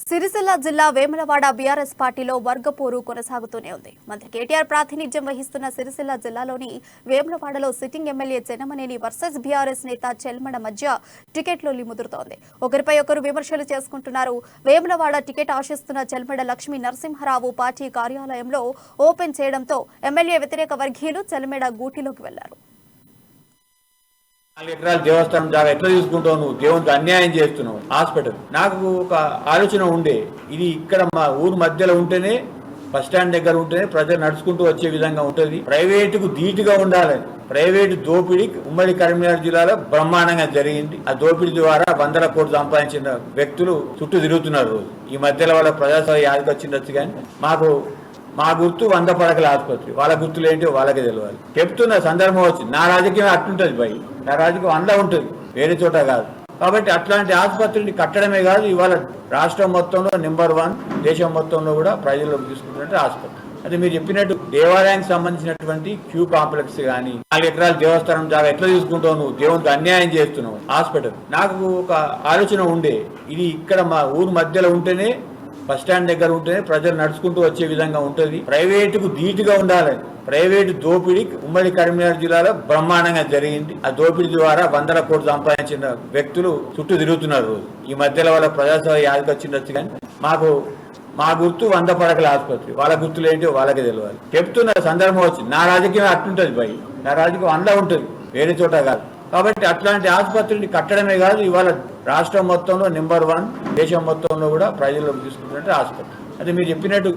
సిరిసిల్ల జిల్లా వేములవాడ బీఆర్ఎస్ పార్టీలో వర్గపోరు కొనసాగుతూనే ఉంది. మంత్రి కేటీఆర్ ప్రాతినిధ్యం వహిస్తున్న సిరిసిల్ల జిల్లాలోని వేములవాడలో sitting MLA Chennamaneni versus BRS నేత చెల్మడ మధ్య టికెట్లో ముదురుతోంది. ఒకరిపై ఒకరు విమర్శలు చేసుకుంటున్నారు. వేములవాడ టికెట్ ఆశిస్తున్న చెల్మడ లక్ష్మీ నరసింహరావు పార్టీ కార్యాలయంలో ఓపెన్ చేయడంతో ఎమ్మెల్యే వ్యతిరేక వర్గీయులు చెల్మడ గూటిలోకి వెళ్లారు. 4 ఎకరాల దేవస్థానం జాగా ఎట్లా తీసుకుంటావు? నువ్వు దేవునికి అన్యాయం చేస్తున్నావు. హాస్పిటల్ నాకు ఒక ఆలోచన ఉండే, ఇది ఇక్కడ మా ఊరు మధ్యలో ఉంటేనే, బస్ స్టాండ్ దగ్గర ఉంటేనే ప్రజలు నడుచుకుంటూ వచ్చే విధంగా ఉంటుంది. ప్రైవేటుకు ధీటుగా ఉండాలని ప్రైవేటు దోపిడీ ఉమ్మడి కరీంనగర్ జిల్లాలో బ్రహ్మాండంగా జరిగింది. ఆ దోపిడీ ద్వారా 100 కోట్లు సంపాదించిన వ్యక్తులు చుట్టూ తిరుగుతున్నారు. ఈ మధ్యలో వాళ్ళ ప్రజాస్వామ్య యాదికి వచ్చిండొచ్చు, కానీ మా గుర్తు 100 పడకల ఆసుపత్రి, వాళ్ళ గుర్తులు ఏంటో వాళ్ళకే తెలియాలి. చెప్తున్న సందర్భం వచ్చింది. నా రాజకీయం అట్లుంటుంది భయ్, నా రాజకీయం అందా ఉంటుంది, వేరే చోట కాదు. కాబట్టి అట్లాంటి ఆసుపత్రిని కట్టడమే కాదు, ఇవాళ రాష్ట్రం మొత్తంలో నెంబర్ 1, దేశం మొత్తంలో కూడా ప్రజల్లోకి తీసుకుంటున్నట్టు ఆసుపత్రి. అది మీరు చెప్పినట్టు దేవాలయానికి సంబంధించినటువంటి క్యూ కాంప్లెక్స్ కానీ 4 ఎకరాల దేవస్థానం జాగా ఎట్లా తీసుకుంటావు? నువ్వు దేవునికి అన్యాయం చేస్తున్నావు. హాస్పిటల్ నాకు ఒక ఆలోచన ఉండే, ఇది ఇక్కడ మా ఊరు మధ్యలో ఉంటేనే, బస్ స్టాండ్ దగ్గర ఉంటేనే ప్రజలు నడుచుకుంటూ వచ్చే విధంగా ఉంటుంది. ప్రైవేటుకు ధీటుగా ఉండాలని ప్రైవేటు దోపిడీ ఉమ్మడి కరీంనగర్ జిల్లాలో బ్రహ్మాండంగా జరిగింది. ఆ దోపిడీ ద్వారా 100 కోట్లు సంపాదించిన వ్యక్తులు చుట్టూ తిరుగుతున్నారు. ఈ మధ్యలో వాళ్ళ ప్రజాస్వామ్య యాదికి వచ్చిండొచ్చు, కానీ మా గుర్తు 100 పడకల ఆసుపత్రి, వాళ్ళ గుర్తులు ఏంటో వాళ్ళకే తెలియాలి. చెప్తున్న సందర్భం వచ్చింది. నా రాజకీయం అట్లుంటుంది భయ్, నా రాజకీయం అందా ఉంటుంది, వేరే చోట కాదు. కాబట్టి అట్లాంటి ఆసుపత్రిని కట్టడమే కాదు, ఇవాళ రాష్ట్రం మొత్తంలో నెంబర్ 1, దేశం మొత్తంలో కూడా ప్రజల్లోకి తీసుకుంటున్నట్టు ఆసుపత్రి. అది మీరు చెప్పినట్టు